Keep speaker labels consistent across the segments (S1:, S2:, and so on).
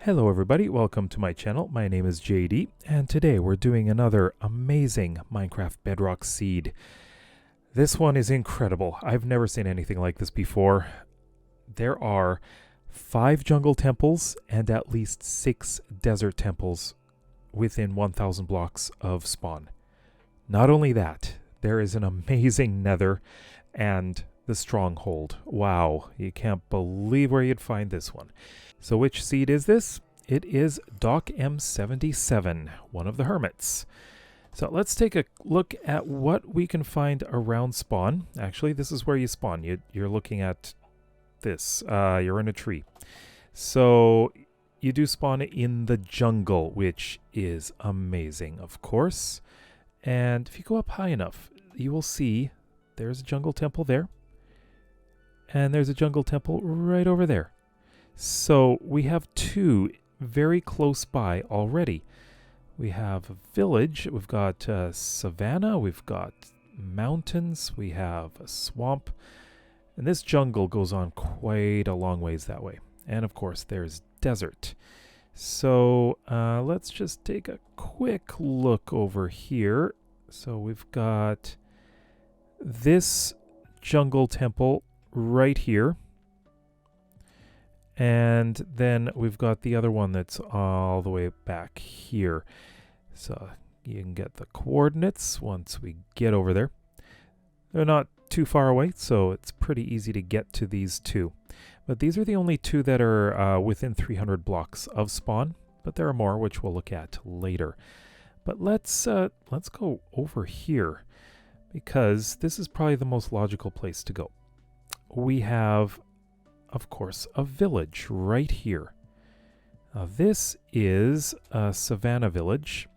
S1: Hello everybody, welcome to my channel. My name is JD, and today we're doing another amazing Minecraft Bedrock seed. This one is incredible. I've never seen anything like this before. There are 5 jungle temples and at least 6 desert temples within 1000 blocks of spawn. Not only that, there is an amazing Nether and the Stronghold. Wow, you can't believe where you'd find this one. So which seed is this? It is docm77, one of the hermits. So let's take a look at what we can find around spawn. Actually, this is where you spawn. You're looking at this. You're in a tree. So you do spawn in the jungle, which is amazing, of course. And if you go up high enough, you will see there's a jungle temple there. And there's a jungle temple right over there. So we have 2 very close by already. We have a village, we've got savanna, we've got mountains, we have a swamp, and this jungle goes on quite a long ways that way. And of course there's desert. So let's just take a quick look over here. So we've got this jungle temple right here. And then we've got the other one that's all the way back here. So you can get the coordinates once we get over there. They're not too far away, so it's pretty easy to get to these 2. But these are the only 2 that are within 300 blocks of spawn. But there are more, which we'll look at later. But let's go over here, because this is probably the most logical place to go. We have, of course, a village right here. Now, this is a savanna village.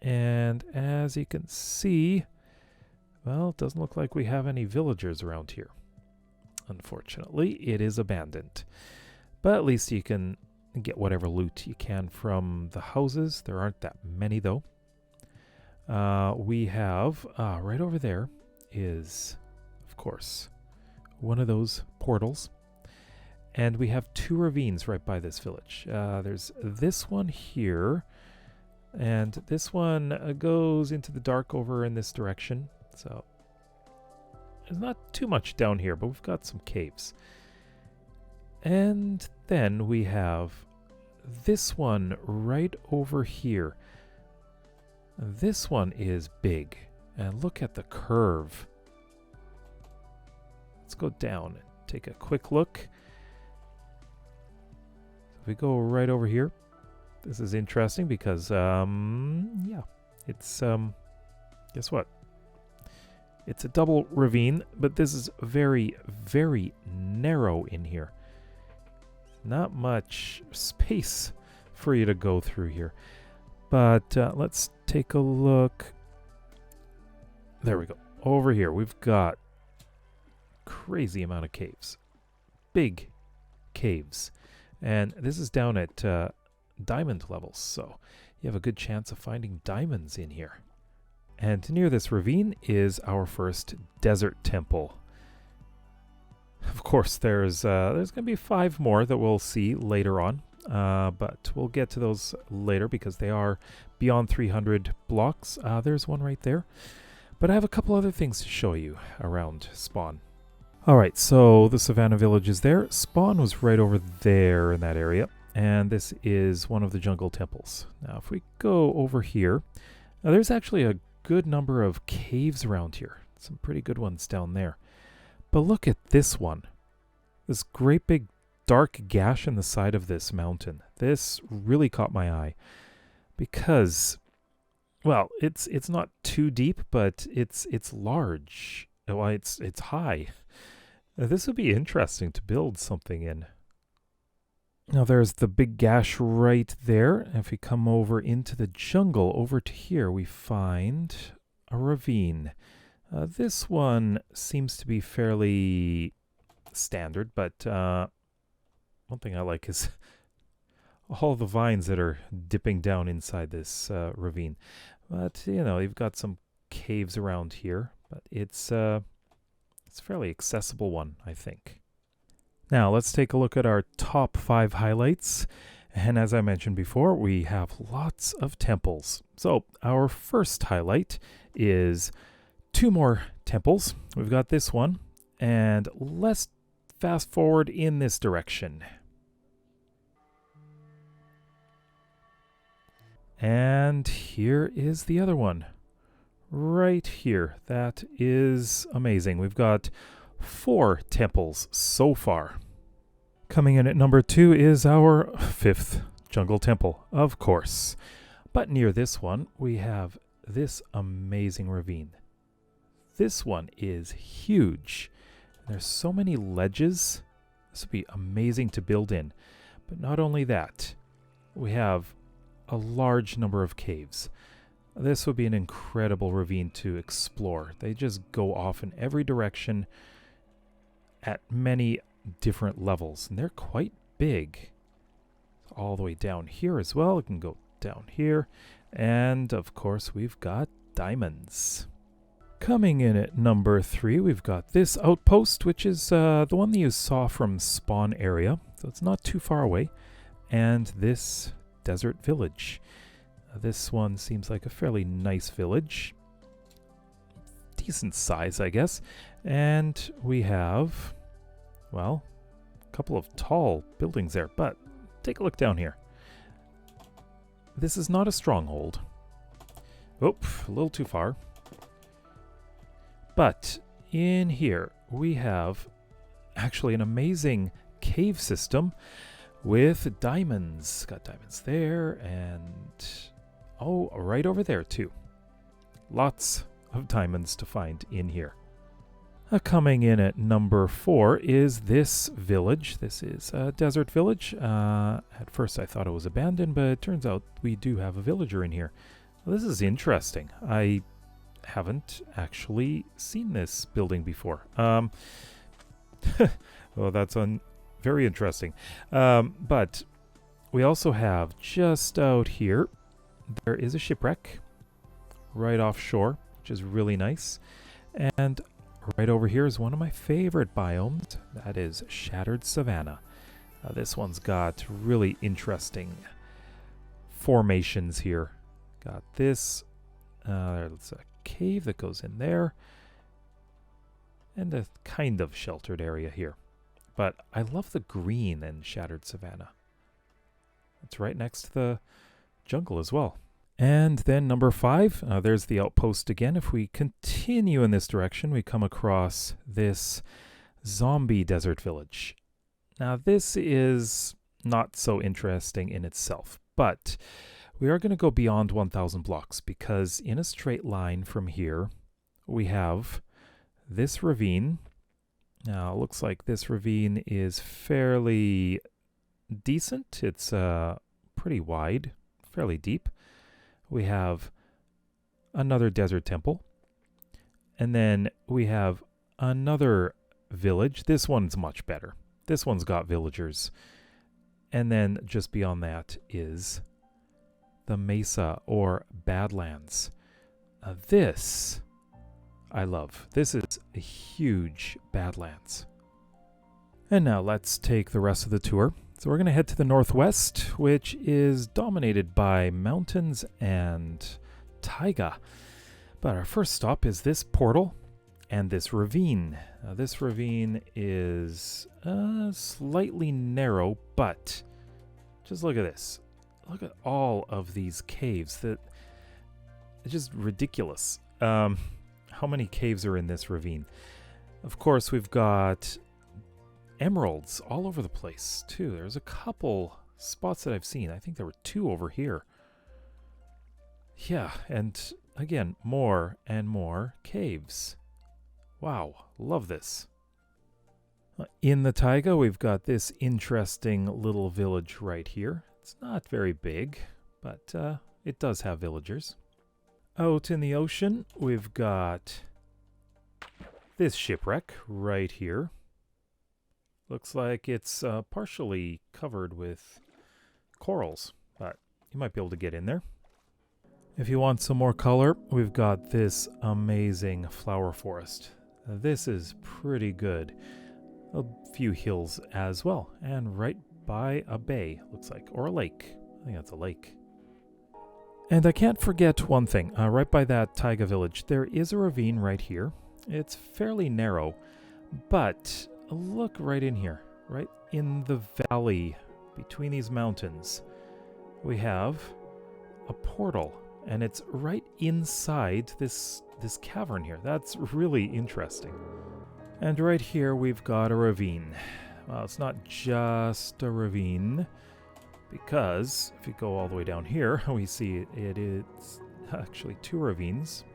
S1: And as you can see, well, it doesn't look like we have any villagers around here. Unfortunately, it is abandoned. But at least you can get whatever loot you can from the houses. There aren't that many, though. We have, right over there is, of course, one of those portals. And we have 2 ravines right by this village. There's this one here. And this one goes into the dark over in this direction. So there's not too much down here, but we've got some caves. And then we have this one right over here. This one is big. And look at the curve. Let's go down and take a quick look. If we go right over here, this is interesting because, yeah, it's, guess what? It's a double ravine, but this is very, very narrow in here. Not much space for you to go through here. But let's take a look. There we go. Over here, we've got crazy amount of caves. Big caves. And this is down at diamond levels, so you have a good chance of finding diamonds in here. And near this ravine is our first desert temple. Of course, there's going to be 5 more that we'll see later on, but we'll get to those later because they are beyond 300 blocks. There's one right there. But I have a couple other things to show you around spawn. Alright, so the Savannah village is there. Spawn was right over there in that area. And this is one of the jungle temples. Now, if we go over here, now there's actually a good number of caves around here. Some pretty good ones down there. But look at this one. This great big dark gash in the side of this mountain. This really caught my eye. Because, well, it's not too deep, but it's large. Well, it's high. Now, this would be interesting to build something in. Now there's the big gash right there. If we come over into the jungle, over to here, we find a ravine. This one seems to be fairly standard, but one thing I like is all the vines that are dipping down inside this ravine. But, you know, you've got some caves around here, but it's a fairly accessible one, I think. Now, let's take a look at our top 5 highlights. And as I mentioned before, we have lots of temples. So, our first highlight is 2 more temples. We've got this one, and let's fast forward in this direction. And here is the other one, right here. That is amazing. We've got 4 temples so far. Coming in at number 2 is our 5th jungle temple, of course. But near this one, we have this amazing ravine. This one is huge. There's so many ledges. This would be amazing to build in. But not only that, we have a large number of caves. This would be an incredible ravine to explore. They just go off in every direction at many different levels, and they're quite big. All the way down here as well. It can go down here. And of course, we've got diamonds. Coming in at number 3, we've got this outpost, which is the one that you saw from spawn area. So it's not too far away. And this desert village. This one seems like a fairly nice village. Decent size, I guess. And we have, well, a couple of tall buildings there. But take a look down here. This is not a stronghold. Oh, a little too far. But in here, we have actually an amazing cave system with diamonds. Got diamonds there, and oh, right over there too. Lots of diamonds to find in here. Coming in at number 4 is this village. This is a desert village. At first I thought it was abandoned, but it turns out we do have a villager in here. Well, this is interesting. I haven't actually seen this building before. Well, that's very interesting. But we also have just out here, there is a shipwreck right offshore, which is really nice. And right over here is one of my favorite biomes. That is Shattered Savanna. This one's got really interesting formations here. Got this. There's a cave that goes in there. And a kind of sheltered area here. But I love the green in Shattered Savanna. It's right next to the jungle as well. And then number 5, there's the outpost again. If we continue in this direction, we come across this zombie desert village. Now, this is not so interesting in itself, but we are going to go beyond 1,000 blocks because in a straight line from here, we have this ravine. Now, it looks like this ravine is fairly decent. It's pretty wide, fairly deep. We have another desert temple. And then we have another village. This one's much better. This one's got villagers. And then just beyond that is the Mesa or Badlands. This I love. This is a huge Badlands. And now let's take the rest of the tour. So we're going to head to the northwest, which is dominated by mountains and taiga. But our first stop is this portal and this ravine. This ravine is slightly narrow, but just look at this. Look at all of these caves. It's just ridiculous. How many caves are in this ravine? Of course, we've got emeralds all over the place, too. There's a couple spots that I've seen. I think there were 2 over here. Yeah, and again, more and more caves. Wow, love this. In the taiga, we've got this interesting little village right here. It's not very big, but it does have villagers. Out in the ocean, we've got this shipwreck right here. Looks like it's partially covered with corals, but you might be able to get in there. If you want some more color, we've got this amazing flower forest. This is pretty good. a few hills as well, and right by a bay, looks like, or a lake. I think that's a lake. And I can't forget one thing. Right by that taiga village, there is a ravine right here. It's fairly narrow, but look right in here, right in the valley between these mountains. We have a portal, and it's right inside this cavern here. That's really interesting. And right here we've got a ravine. Well, it's not just a ravine, because if you go all the way down here, we see it is actually 2 ravines.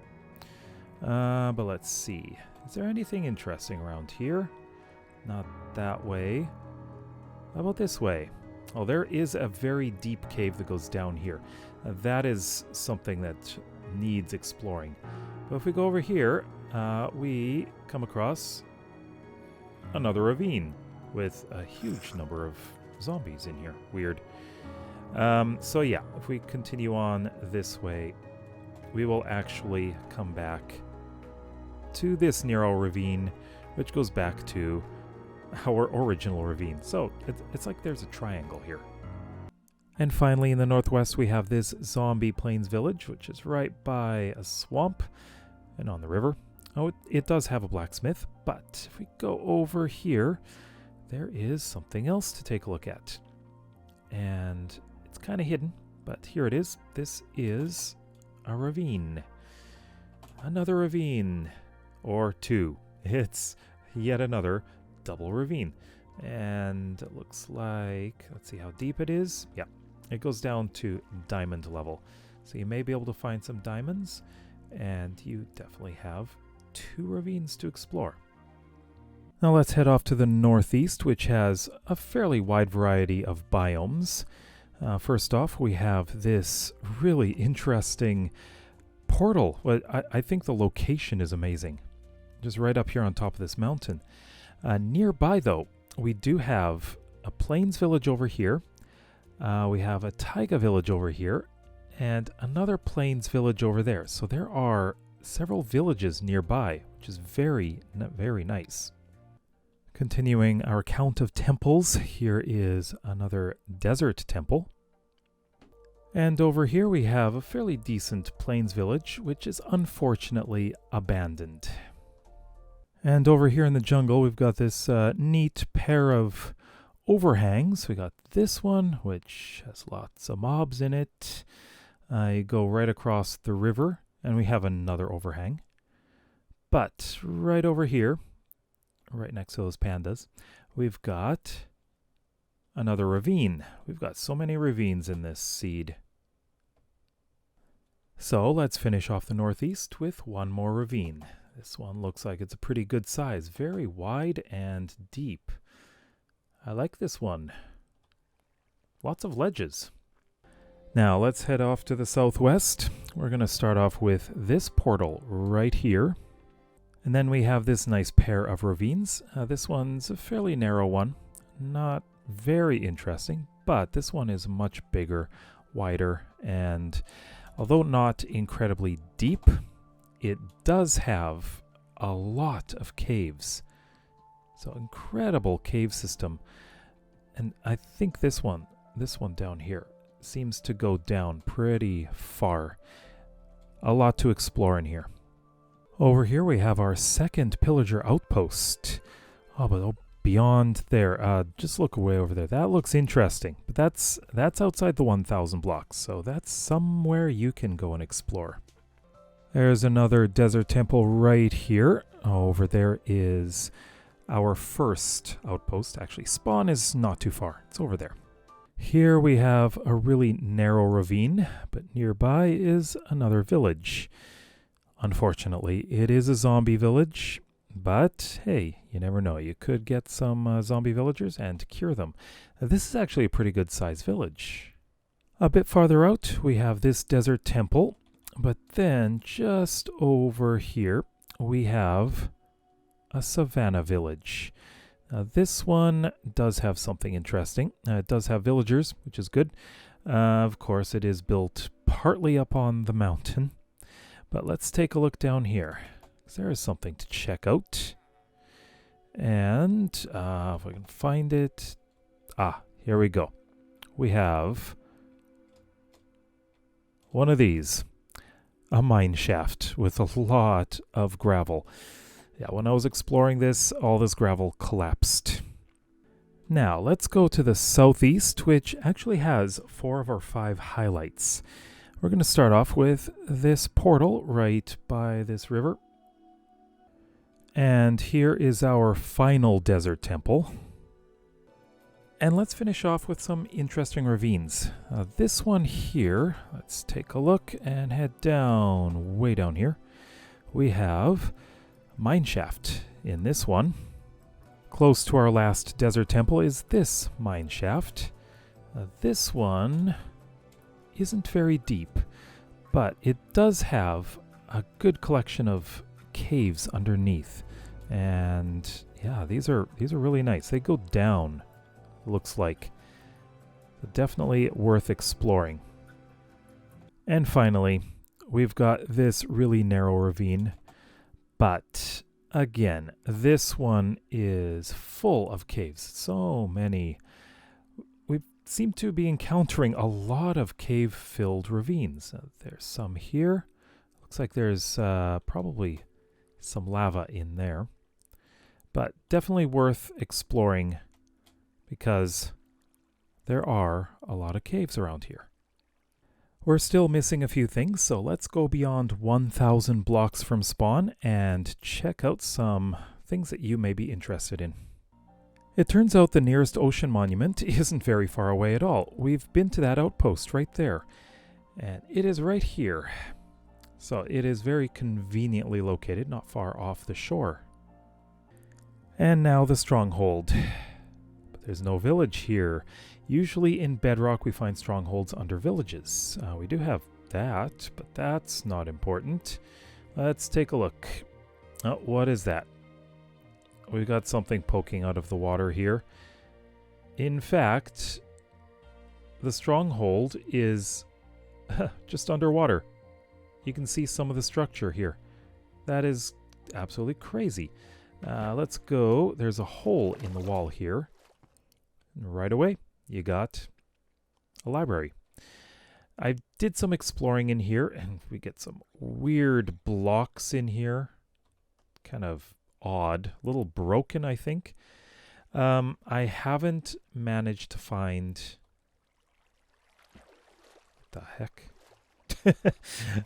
S1: But let's see. Is there anything interesting around here? Not that way. How about this way? Oh, there is a very deep cave that goes down here. That is something that needs exploring. But if we go over here, we come across another ravine with a huge number of zombies in here. Weird. So yeah, if we continue on this way, we will actually come back to this narrow ravine, which goes back to our original ravine. So it's like there's a triangle here. And finally, in the northwest, we have this zombie plains village, which is right by a swamp and on the river. Oh, it does have a blacksmith, but if we go over here, there is something else to take a look at. And it's kind of hidden, but here it is. This is a ravine. Another ravine. Or 2. It's yet another double ravine. And it looks like, let's see how deep it is. Yeah, it goes down to diamond level. So you may be able to find some diamonds, and you definitely have 2 ravines to explore. Now let's head off to the northeast, which has a fairly wide variety of biomes. First off, we have this really interesting portal. Well, I think the location is amazing. Just right up here on top of this mountain. Nearby, though, we do have a plains village over here. We have a taiga village over here, and another plains village over there. So there are several villages nearby, which is very, very nice. Continuing our count of temples, here is another desert temple. And over here we have a fairly decent plains village, which is unfortunately abandoned. And over here in the jungle, we've got this neat pair of overhangs. We got this one, which has lots of mobs in it. You go right across the river, and we have another overhang. But right over here, right next to those pandas, we've got another ravine. We've got so many ravines in this seed. So let's finish off the northeast with one more ravine. This one looks like it's a pretty good size, very wide and deep. I like this one. Lots of ledges. Now let's head off to the southwest. We're going to start off with this portal right here. And then we have this nice pair of ravines. This one's a fairly narrow one. Not very interesting, but this one is much bigger, wider, and although not incredibly deep, it does have a lot of caves. So incredible cave system. And I think this one down here seems to go down pretty far. A lot to explore in here. Over here we have our second pillager outpost. Oh, but beyond there, just look way over there. That looks interesting. But that's outside the 1,000 blocks, so that's somewhere you can go and explore. There's another desert temple right here. Over there is our first outpost. Actually, spawn is not too far. It's over there. Here we have a really narrow ravine, but nearby is another village. Unfortunately, it is a zombie village, but hey, you never know. You could get some zombie villagers and cure them. This is actually a pretty good sized village. A bit farther out, we have this desert temple, but then just over here, we have a savanna village. This one does have something interesting. It does have villagers, which is good. Of course, it is built partly up on the mountain. But let's take a look down here, because there is something to check out. And if I can find it. Ah, here we go. We have one of these. A mine shaft with a lot of gravel. Yeah, when I was exploring this, all this gravel collapsed. Now, let's go to the southeast, which actually has 4 of our 5 highlights. We're going to start off with this portal right by this river. And here is our final desert temple. And let's finish off with some interesting ravines. This one here, let's take a look and head down, way down here. We have a mine shaft in this one. Close to our last desert temple is this mine shaft. This one isn't very deep, but it does have a good collection of caves underneath. And yeah, these are really nice. They go down, looks like. Definitely worth exploring. And finally, we've got this really narrow ravine, but again, this one is full of caves. So many. We seem to be encountering a lot of cave-filled ravines. There's some here. Looks like there's probably some lava in there. But definitely worth exploring because there are a lot of caves around here. We're still missing a few things, so let's go beyond 1,000 blocks from spawn and check out some things that you may be interested in. It turns out the nearest ocean monument isn't very far away at all. We've been to that outpost right there, and it is right here. So it is very conveniently located, not far off the shore. And now the Stronghold. But there's no village here. Usually in Bedrock we find strongholds under villages. We do have that, but that's not important. Let's take a look. Oh, what is that? We've got something poking out of the water here. In fact, the stronghold is just underwater. You can see some of the structure here. That is absolutely crazy. Let's go. There's a hole in the wall here. And right away, you got a library. I did some exploring in here, and we get some weird blocks in here. Kind of odd. A little broken, I think. I haven't managed to find... What the heck?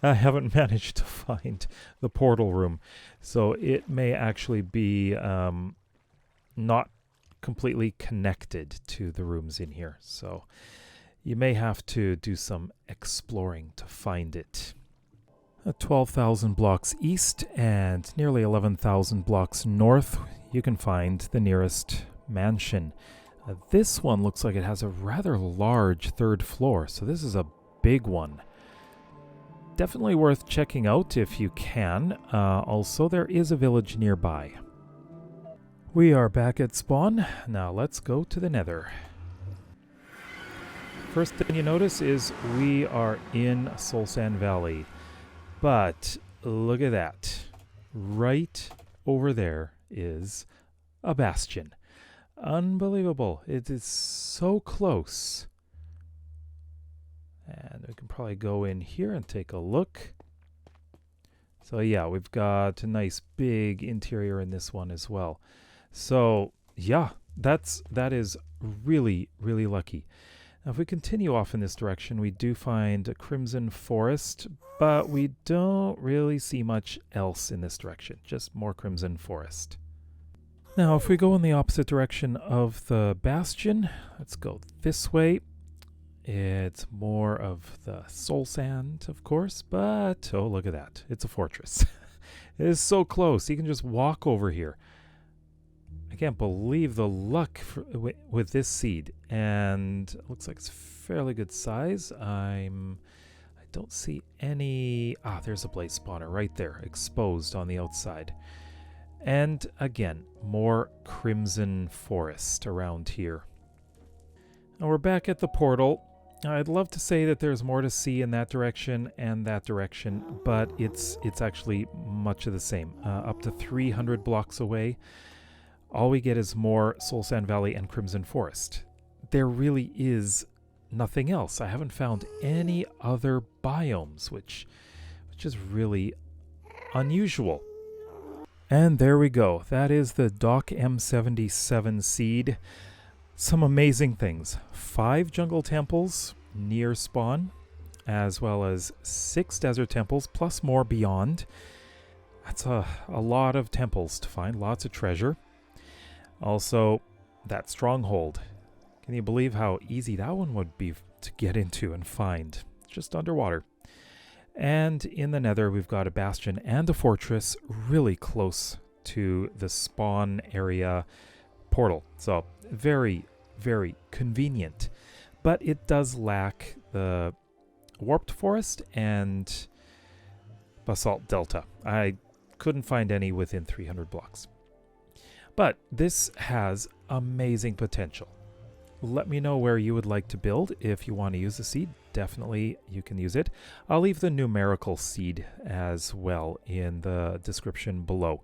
S1: I haven't managed to find the portal room. So it may actually be not completely connected to the rooms in here. So you may have to do some exploring to find it. 12,000 blocks east and nearly 11,000 blocks north, you can find the nearest mansion. This one looks like it has a rather large third floor, so this is a big one. Definitely worth checking out if you can. Also, there is a village nearby. We are back at spawn. Now let's go to the Nether. First thing you notice is we are in Soul Sand Valley. But look at that. Right over there is a bastion. Unbelievable. It is so close. And we can probably go in here and take a look. So yeah, we've got a nice big interior in this one as well. So yeah, that is really, really lucky. Now if we continue off in this direction, we do find a crimson forest, but we don't really see much else in this direction, just more crimson forest. Now if we go in the opposite direction of the bastion, let's go this way. It's more of the soul sand, of course, but oh, look at that. It's a fortress. It is so close. You can just walk over here. I can't believe the luck with this seed. And it looks like it's fairly good size. I don't see any... Ah, there's a blaze spawner right there, exposed on the outside. And again, more crimson forest around here. Now we're back at the portal. I'd love to say that there's more to see in that direction and that direction, but it's actually much of the same. Up to 300 blocks away. all we get is more Soul Sand Valley and Crimson Forest. There really is nothing else. I haven't found any other biomes, which is really unusual. And there we go. That is the docm77 seed. Some amazing things. 5 jungle temples near spawn, as well as 6 desert temples, plus more beyond. That's a lot of temples to find, lots of treasure. Also, that Stronghold. Can you believe how easy that one would be to get into and find? Just underwater. And in the Nether, we've got a Bastion and a Fortress really close to the spawn area portal. So, very, very convenient. But it does lack the Warped Forest and Basalt Delta. I couldn't find any within 300 blocks. But this has amazing potential. Let me know where you would like to build. If you want to use the seed, definitely you can use it. I'll leave the numerical seed as well in the description below.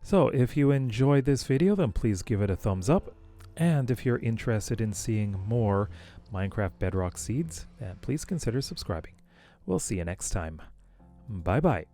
S1: So if you enjoyed this video, then please give it a thumbs up. And if you're interested in seeing more Minecraft Bedrock Seeds, then please consider subscribing. We'll see you next time. Bye bye.